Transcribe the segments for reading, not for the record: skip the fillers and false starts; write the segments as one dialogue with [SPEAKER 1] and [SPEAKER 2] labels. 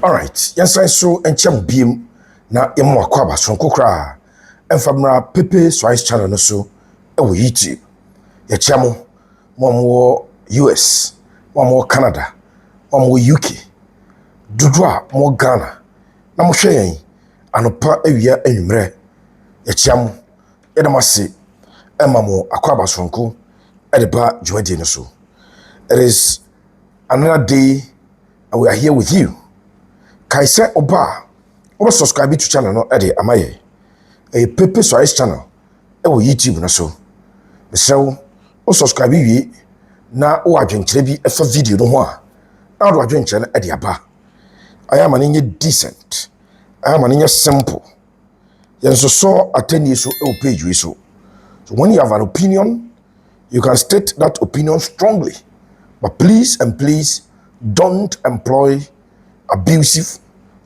[SPEAKER 1] All right, yes, I saw and chum beam na emu akwaba sonko kra emfamra Pepe Suarez channel no so ewo YouTube ya chamo mo US mo Canada mo UK dudua mo Ghana na mo hwe yen anopa awia anwumre ya chamo ya damase emamo akwaba sonko edeba juade no so. It is another day and we are here with you. Kaise oba oba subscribe to channel no ede amaye a Pepe Suarez channel YouTube na so mesew o subscribe wi na o adwenkyere bi efa video no ho a na o adwenkyere na ede aba ayama ne decent ayama ne simple yenso so atani so e page we so when you have an opinion you can state that opinion strongly, but please and please don't employ abusive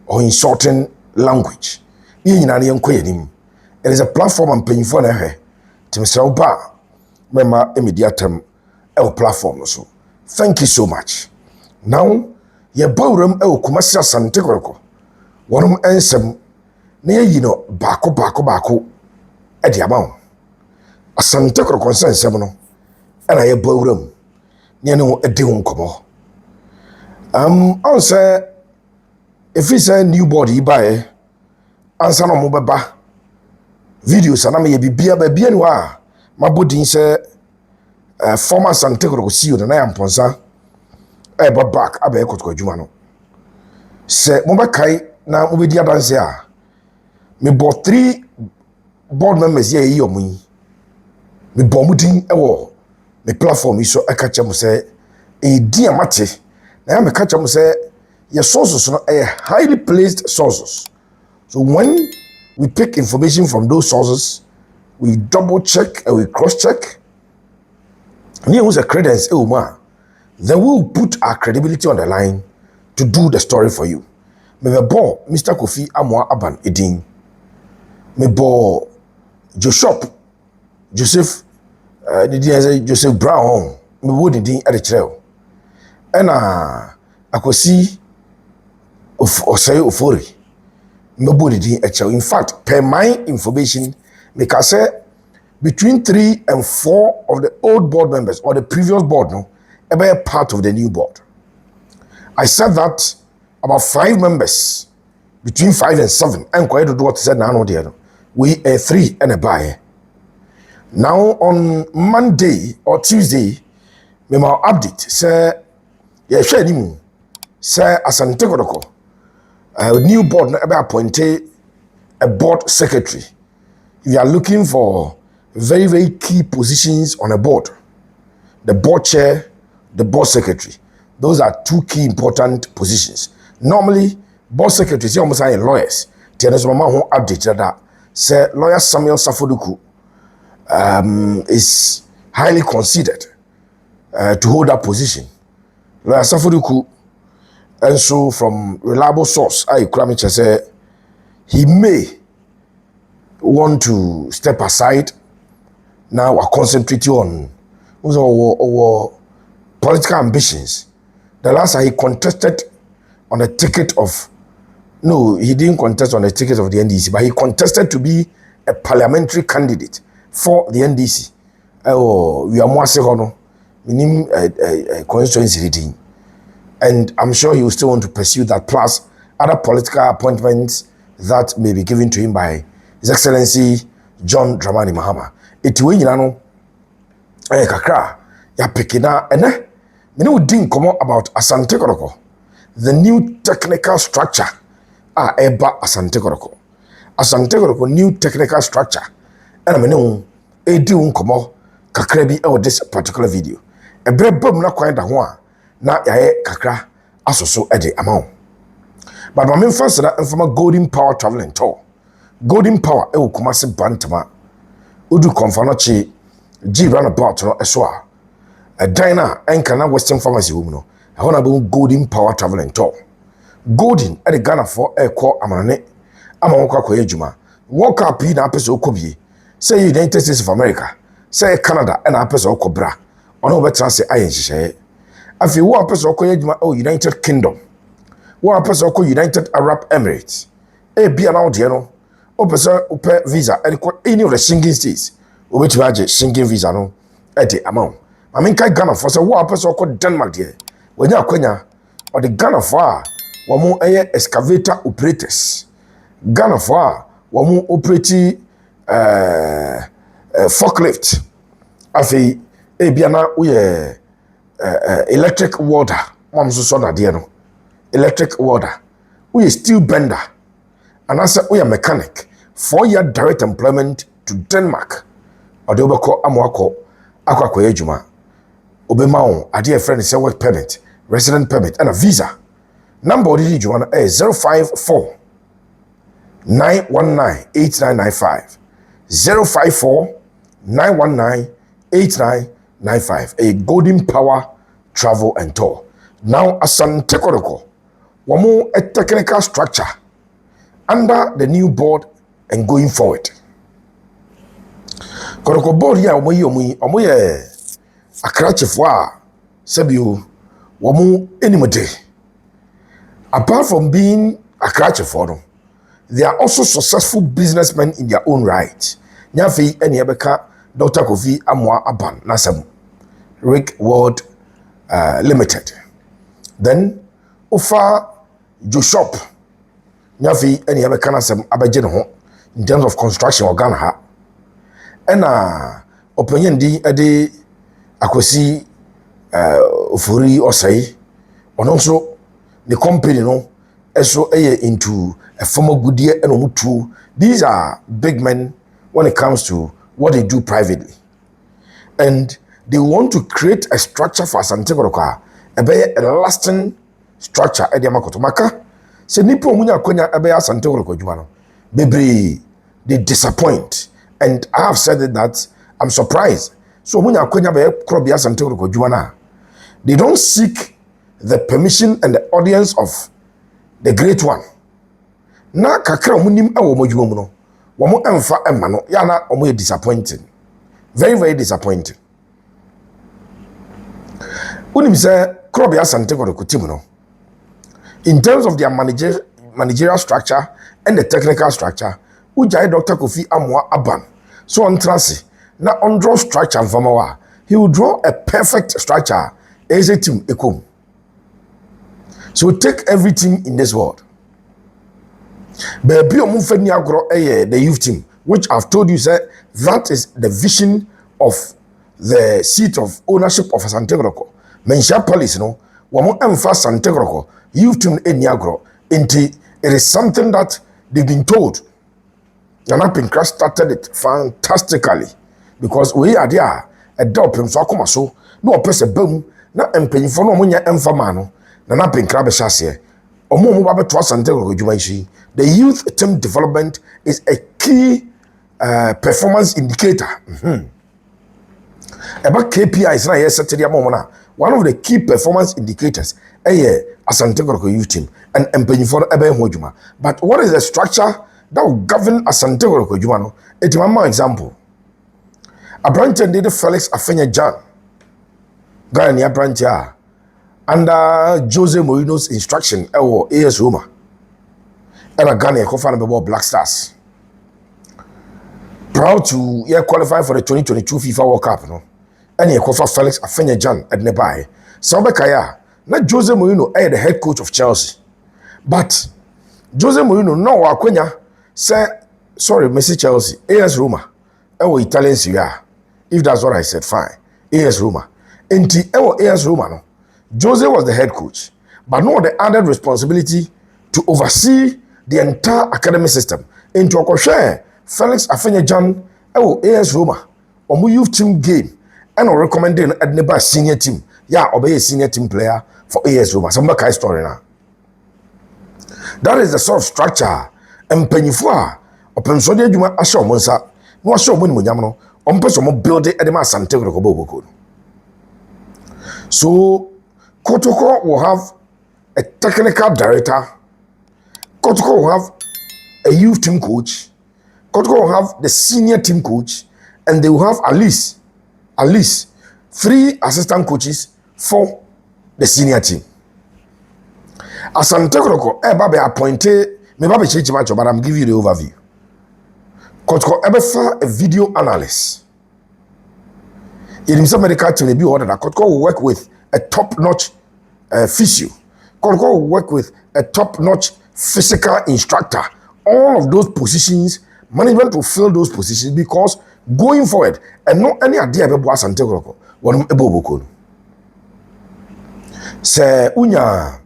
[SPEAKER 1] or insulting language. It is a platform and paying for her. Timsel Ba, member immediate platform also. Thank you so much. Now, ye bowrum Kumasi Asante Koroko. One ansem near bako at the amount. Asante Koroko sense seminal, and I bowrum near no a deum como. Answer. If it's a new body by answer no mobaba videos and I may be baby anwa my body say former Asante Kotoko see you na am ponsa e ba back abe Kotoko adwuma no se mo ba kai na mo be dia dance a me bought 3 board members here yi omun me bo mudin e wo me platform so e ka chem say e di amate na me ka chem say your sources are highly placed sources. So when we pick information from those sources, we double check and we cross check. And here was a credence, then we'll put our credibility on the line to do the story for you. Mebo Mr. Kofi Amwa Aban Edin. Mebo Joseph Brown. Me would Edin at the trail. And I could see or say ofori nobody did actually. In fact, per my information, because between 3 and 4 of the old board members or the previous board no ever part of the new board. I said that about 5 members between 5 and 7 and quite do what said now no we are 3 and a buy. Now on Monday or Tuesday, me ma update say yeah share ni say Asante Kotoko new board now appointed a board secretary. If you are looking for very key positions on a board, the board chair, the board secretary, those are 2 key important positions. Normally, board secretaries are almost like lawyers. There's a mama who updated that. Say lawyer Samuel Safoduku is highly considered to hold that position. Lawyer Safoduku. And so from reliable source, I say he may want to step aside. Now we're concentrating on our political ambitions. The last time he contested on the ticket of, no, he didn't contest on the ticket of the NDC, but he contested to be a parliamentary candidate for the NDC. We are more second, we need a constituency reading. And I'm sure he will still want to pursue that, plus other political appointments that may be given to him by His Excellency John Dramani Mahama. Itiwe nyinano kakra ya pekina ene mene udin komo about Asante Kotoko, the new technical structure eba Asante Kotoko. Asante Kotoko new technical structure ena mene edi komo kakra bi this particular video. Ebre bam na kwan da ho a na yae kakra asoso ede amount. But my first from Golden Power traveling tour. Golden Power Kumasi Bantama Udu Konfanochi G roundabout no eswa. A diner and kana Western Pharmacy woman. I want to Golden Power traveling tour. Golden at the Ghana for a call amane. Amonka Koyejuma. Walk up in a peso kobi. Say United States of America. Say Canada and a peso cobra. On over trans iron she. If you walk peso koyejuma United Kingdom. One person called United Arab Emirates. A be an audio, no, person upe visa, and any of the sinking states, which budget sinking visa no, at the amount. I mean, Ghana for so one person called Denmark here. When you are Kenya, or the Ghana for one more excavator operators. Ghana for one more operating forklift. Afi, a biana we electric water. Mom so that dear no. Electric water. We steel bender. And as we are mechanic. 4-year direct employment to Denmark. Or the Obako Amwako Aqua Juma. Obemao, a dear friend, is a work permit, resident permit, and a visa. Number of the Juana is 054 919 8995. 054 919 8995. A Golden Power Travel and Tour. Now, Asante Kotoko. One more a technical structure under the new board and going forward. Kotoko board here, omo a cratch of war, Sabio, Wamu anymore. Apart from being a cratch of war, they are also successful businessmen in their own right. Nyafi any Abeka, Dr. Kofi Amwa Aban, Nasam, Rick World Limited. Then, Ofa Joshop, Nyafi any Abeka Nasam Abajeno, in terms of construction or Ghana. And opinion di ade akwasi ofuri osai on also the company no eso into a former goodyear and omutu. These are big men when it comes to what they do privately, and they want to create a structure for Asante Kotoko, a lasting structure at the Makotomaka. Se nipo munya kwenya ebe Asante Kotoko juma no bebre they disappoint, and I have said that I'm surprised. So munya kwenya be krobi Asante Kotoko juma na, they don't seek the permission and the audience of the great one. Na kakra munim ewo modwuma mu no, womo emfa emma no, ya na omo disappointing. Very, very disappointing. Unim say krobi Asante Kotoko team no, in terms of their managerial structure and the technical structure, Ujai Dr. Kofi Amwa Aban. So on transi, na on draw structure and formawa, he will draw a perfect structure as a team ekom. So take everything in this world. Baby omufeni agro the youth team, which I've told you, sir, that is the vision of the seat of ownership of Asante Kotoko. Mensha police no, wamo emfa Asante Kotoko, youth team eniagro, it is something that they've been told. Nana Pinkra started it fantastically because we are there a dog so akoma so no person boom na empenyi for no munya emfa mano Nana Pinkra be shase omo mo ba to Asante Kotoko djuma yi. The youth team development is a key performance indicator. About KPIs na yes setting na one of the key performance indicators Asante Kotoko youth team and empenyi for ebe ho djuma. But what is the structure that will govern Asante Kotoko djuma no? It's one example. A branch did Felix Afenya John Ghana branch under Jose Mourinho's instruction or AS Roma and a Ghana co-founder Black Stars. Proud to qualify for the 2022 FIFA World Cup no, and he co-founder Felix Afenya John at Nebai. Kaya, not Jose Mourinho the head coach of Chelsea, but Jose Mourinho no Akwenya say sorry Messi Chelsea AS Roma Italian Serie A. If that's what I said, fine. AS Roma. Enti AS Roma no. Jose was the head coach, but no the added responsibility to oversee the entire academy system. Into a Felix Afenya John AS Roma. Omu youth team game and recommending Edneba senior team. Yeah, obey a senior team player for AS Roma. Some back story now. That is the sort of structure. And Penifua, or Pensodia Juma Asho Monsa, no Asho Munyamono, on person build it at the Asante Kotoko. So, Kotoko will have a technical director, Kotoko will have a youth team coach, Kotoko will have the senior team coach, and they will have at least 3 assistant coaches for the senior team. Asante Kotoko eba appointed me ba be chechi match, but I'm giving you the overview. Kotoko ebe fa a video analyst. In some medical team be order that Kotoko will work with a top-notch physio. Kotoko will work with a top-notch physical instructor. All of those positions, management will fill those positions because going forward, and no any idea about Asante Kotoko, what ebo boko. Se unya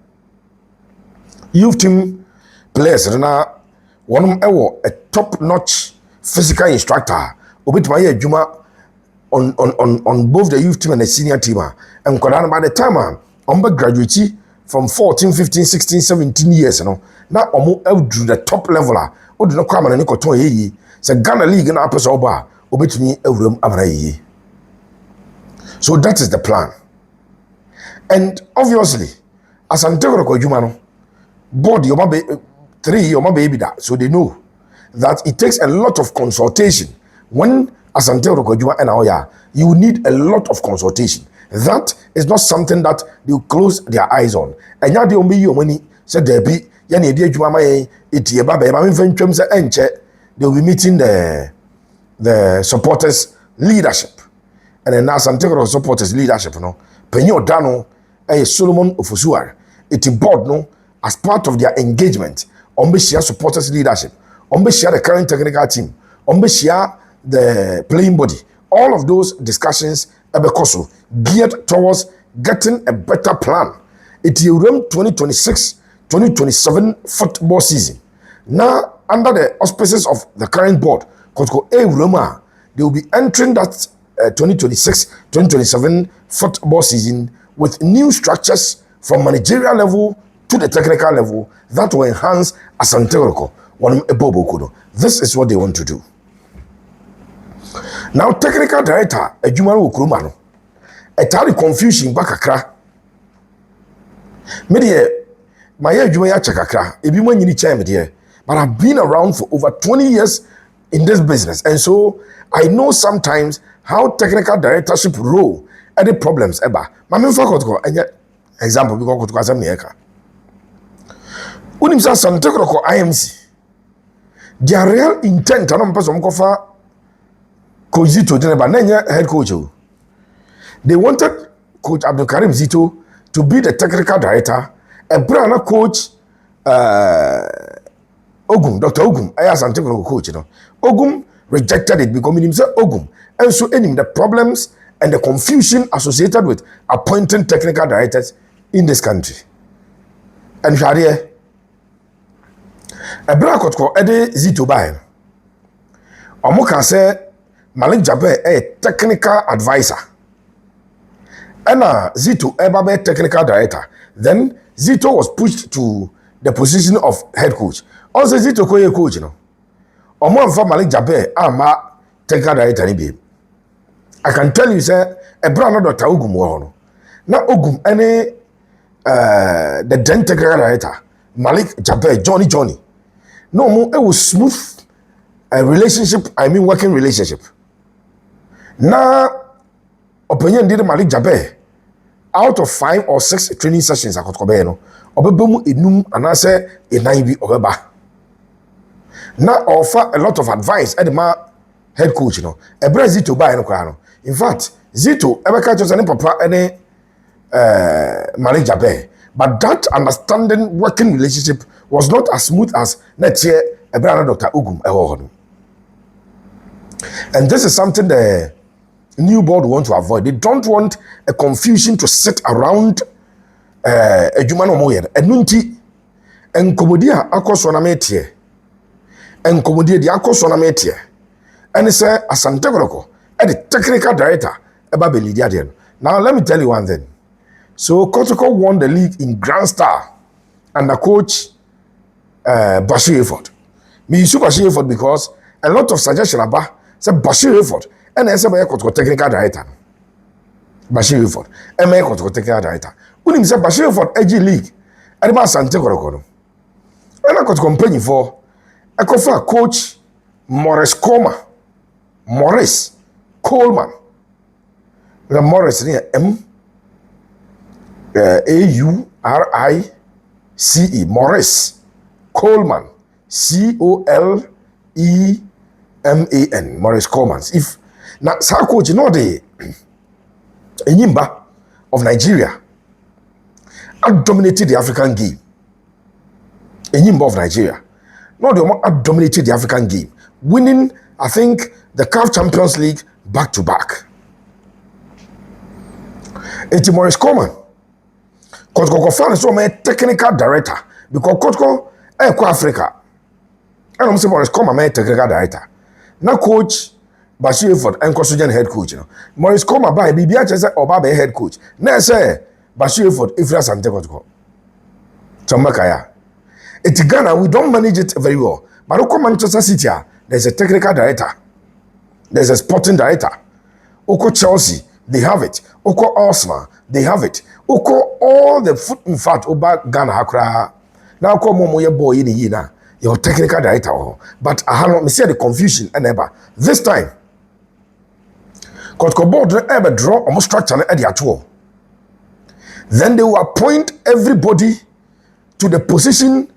[SPEAKER 1] youth team players na one a top-notch physical instructor. Obituma ye juma on both the youth team and the senior team. And by the time I'm graduate from 14, 15, 16, 17 years, you know, now I'm out to the top level. Or do not come and Nicoton ye. Say Ghana League and Upper Soba, obey me a room amray. So that is the plan. And obviously, as Antero Jumano, board your baby 3 your baby that, so they know that it takes a lot of consultation. When Asante Kotoko and Aoya, you need a lot of consultation. That is not something that they close their eyes on. And now they only your money said there be yani dear Juma itieba be my venture say enche. They will be meeting the supporters leadership. And then Asante Kotoko supporters leadership, no. Penyo Dano Solomon Ofosuar. It's board no as part of their engagement. Share supporters leadership. Share the current technical team. Share the playing body. All of those discussions are geared towards getting a better plan. It's your 2026-2027 football season. Now, under the auspices of the current board, they will be entering that 2026-2027 football season with new structures from managerial level to the technical level that will enhance Asante Kotoko. This is what they want to do. Now, technical director, a Juma Ukrumano, a tally confusion bakakra. Media, my Juma Chakakra, if you want any chairman here, but I've been around for over 20 years in this business, and so I know sometimes how technical directorship role any problems ever. Mammy Fakotko, and yet, example, we go to Kazamiaka. Unimsa Santekro IMC. Their real intent, I don't pass on Kofa. Coach Zito, head coach. They wanted Coach Abdul Karim Zito to be the technical director, and brother coach Ogum, Dr. Ogum, I asked Antego coach, you know. Ogum rejected it because he said Ogum. And so ending the problems and the confusion associated with appointing technical directors in this country. And Sharia, a black called Eddie Zito Bain. Omoka said, Malik Jabe a technical advisor. And Zito Ebabe technical director. Then Zito was pushed to the position of head coach. Also Zito Koye coach, you know. Omo for Malik Jabe ama technical director ni be. I can tell you, sir, a brother Dr. Ogum wono. Now Ogum any the then technical director Malik Jabe Johnny. No more it was smooth a relationship, I mean working relationship. Now, opinion did Malik Jabe out of 5 or 6 training sessions I could cover no. Obebemu enum and I say enaibi obeba. Now offer a lot of advice at the head coach, you know. A Zito buy no. In fact, Zito ever catch us any papa any Malik Jabe. But that understanding working relationship was not as smooth as next year a brother Dr. Ogum. And this is something the new board want to avoid. They don't want a confusion to sit around a Jumano Moyer. And Nunti and Comodia Akosonametier. And Comodia the Akosonametier. And it's a Asante Kotoko and the technical director about Belidiadian. Now let me tell you one thing. So Kotoko won the league in Grand Star under coach Bashiru. Me use Bashiru because a lot of suggestion about say Bashiru and I say Kotoko technical director. Bashiru and me Kotoko technical director. Unim say Bashiru AG league. And about Asante Kotoko. And I got company for I confer coach Morris Coleman. The Morris near AURIS C-E, Maurice Coleman, C-O-L-E-M-A-N, Maurice Coleman. If now, sa coach, you know the Enyimba of Nigeria had dominated the African game. Enyimba of Nigeria, no, they had dominated the African game, winning, I think, the CAF Champions League back to back. It's Maurice Coleman. Kotoko fan is my technical director because Kotoko Africa. And I'm saying Maurice Coleman, my technical director. Now coach Bashiru Hayford and Kosujan head coach. You know, Maurice Coleman by BBH says Obabe head coach. Now say Bashiru Hayford if Asante Kotoko. Tomakaya. It's Ghana, we don't manage it very well. But Oko Manchester City, there's a technical director. There's a sporting director. Oko Chelsea, they have it. Oko Arsenal, they have it. Oko all the foot in fact over Ghana Hakra. Now come on your boy in the year your technical director. But I have not see the confusion and ever. This time, Kotoko board ever draw almost structure at the tour. Then they will appoint everybody to the position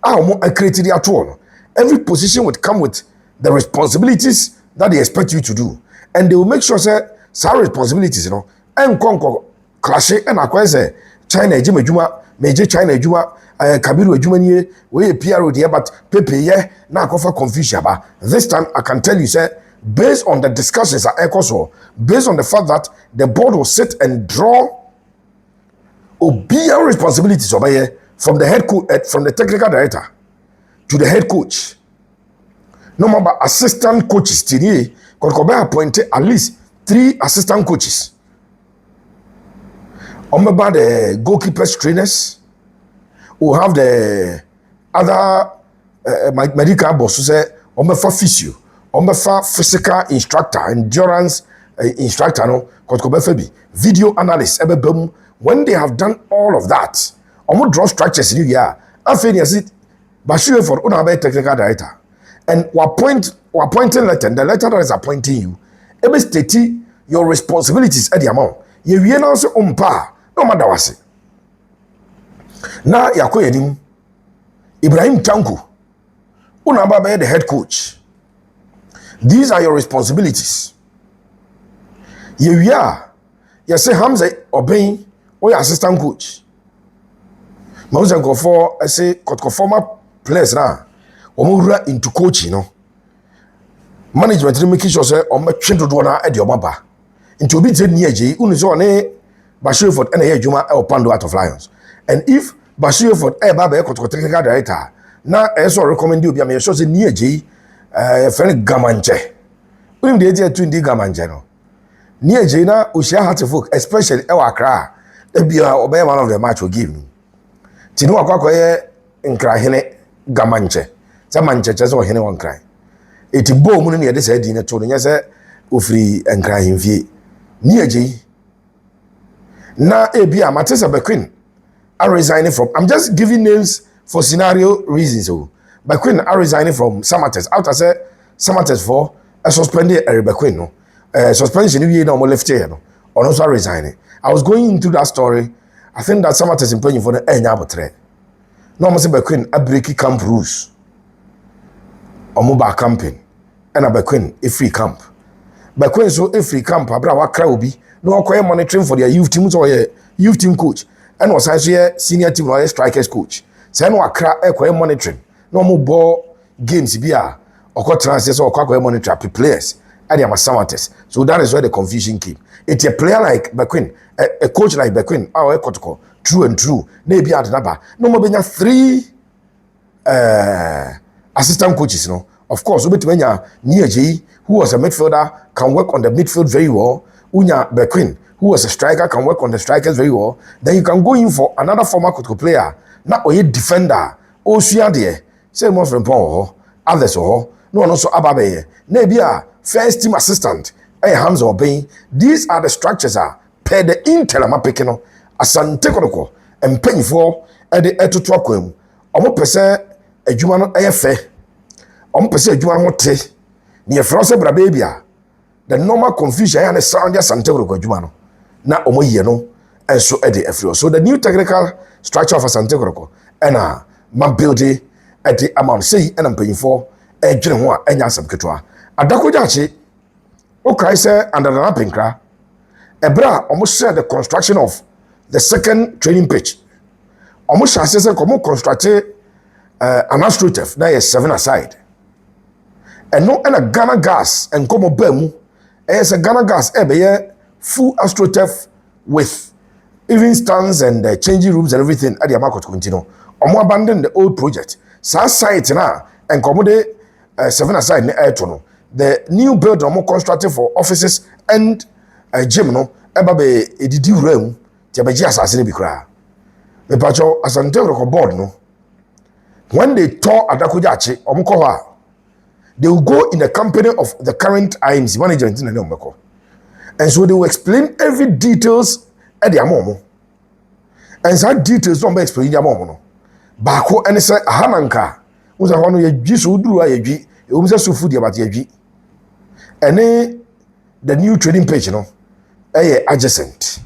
[SPEAKER 1] I created the tour. Every position would come with the responsibilities that they expect you to do. And they will make sure that some responsibilities, you know, and conquer clash and acquire China Juma, Major China Juma, Kabiru Jumani, we appear there, but Pepe, yeah, now cover confusion. But this time I can tell you, sir, based on the discussions at ECOSO, based on the fact that the board will sit and draw obedient responsibilities over here from the head coach, from the technical director to the head coach. No more assistant coaches. Today, Kotoko appointed at least 3 assistant coaches. About the goalkeepers trainers, who have the other medical bosses, for physio, for physical instructor, endurance instructor, no, Kotoko video analyst, when they have done all of that, draw structures in you, yeah. I feel yes, it Bashiru for Unabe technical director. And appointing letter, the letter that is appointing you, every state your responsibilities at the amount. You will now say umpa, no matter what say. Now Yakoyedim Ibrahim Tanku, Unabe the head coach. These are your responsibilities. You say Hamza obeying or your assistant coach. Mauzen go for I say Kotoko former players now. Omura into coaching, no. Management making sure say on train to do na e de omaba. Into be said near J, uniso ne Bashiru Hayford and a Juma El Pando out of Lions. And if Bashiru Hayford e ba be Kotoko technical director, na e so recommend you be me sure say near J friend Gamanche. Unim de dey to ndi Gamanche no. Near J na Oshia Hartfolk, especially e Accra. E be obey one of the match will give me. Tinu akwakoye nkra hene Gamanche. Sa mancheche so hene won kran. Eti bo mu ne ye de sa di ne to ne se ofri nkra hemfie. Ni aji. Na ebia Matesa Bequin are resigning from. I'm just giving names for scenario reasons. So Bequin are resigning from Samates. After say Samates for a suspended Bequin no. Suspension we no more left here no. Or also resigning. I was going into that story. I think that Samates is paying for the enya botre. No must Bequin a breaky camp rules. Omoba camping and a Bequin a free camp. Bequin so a free camp abra wa kra obi no akoye monitoring for their youth team or youth team coach and was actually senior team or strikers coach. Say no akra akoye monitoring no mo ball games bia or transfers or akoye monitor players and am Samates. So that is where the confusion came. It's a player like Bequin, a coach like Bequin, our Kotoko, true and true. Maybe at number no more than 3 assistant coaches, no. Of course, Ubetwenya Niaji, who was a midfielder, can work on the midfield very well. Unya Bequin, who was a striker, can work on the strikers very well. Then you can go in for another former Kotoko player, not a defender. Osia there, say most from Paul, others or no one also Ababe. Nebia, first team assistant, Hamza obeying. These are the structures are per the Intelama Pekino, Asante Kotoko, and paying for at the Etutuakum. Omo pese adwuma no eyefe ompese adwuma no te ne yefrose bra babia the normal confusion and sound just Asante ko adwuma no na omoye no enso e de afrio. So the new technical structure of Asante ko ɛna ma builde ɛde amount sei ɛna mpanyinfoɔ ɛdwene ho a ɛnya asɛm ketewa adakogyaakye okae sɛ under the napenkra ɛberɛ a ɔmo hyɛ the construction of the second training pitch ɔmo hyɛ ase sɛ kɔmo constructe an astroturf na yɛ 7 aside ɛno ɛna Ghana Gas nkɔmɔ baa mu ɛyɛ sɛ Ghana Gas ɛbɛyɛ full astroturf with even stands and changing rooms and everything at the Kotoko nti no ɔmo abandon the old project saa site na nkɔmɔ de 7 aside ne ɛɛto no the new building ɔmo constructed for offices and gym no ɛba bɛ edidi wura mu ti abɛgye asase ne bi koraa mepacho Asante record board no when they tour adakogyaakye ɔmo kɔ hɔ a they will go in the company of the current IMC management in the name and so they will explain every details at the amomo and some details don't be explained the amomo no baako and say ahananka uza hono ye dwi so duru a ye dwi e wo so food about ye dwi and the new trading page no adjacent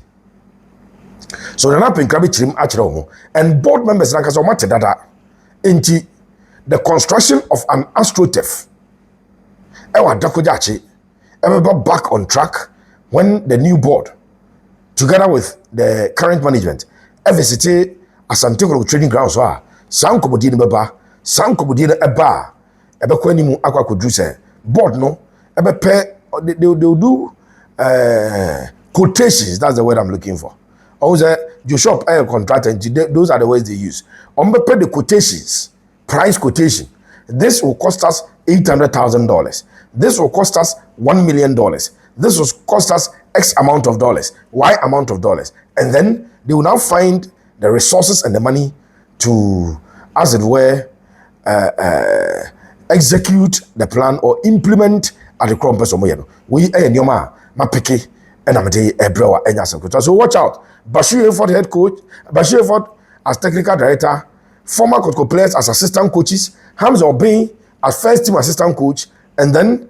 [SPEAKER 1] so na pen krabe chirim akere ho and board members na kasa o mate dada enti the construction of an astroturf ewa adakogyaakye everybody back on track when the new board together with the current management visit Asante training ground so a san komodi ne beba san komodi ne eba ebekwa animu akwa kodru se board no they will do quotations. That's the word I'm looking for. Also, your shop air contract and those are the words they use. On the quotations, price quotation. This will cost us $800,000. This will cost us $1 million. This will cost us X amount of dollars, Y amount of dollars, and then they will now find the resources and the money to, as it were, execute the plan or implement at the crown person. We nyoma mapeke and amade ebrewa enya. So watch out. Bashiru Hayford head coach, Bashiru Hayford as technical director, former Kotoko players as assistant coaches, Hamza Obey as first team assistant coach, and then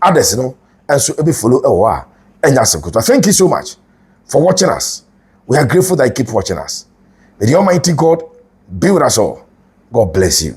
[SPEAKER 1] others, and so every follow enya. Thank you so much for watching us. We are grateful that you keep watching us. May the Almighty God be with us all. God bless you.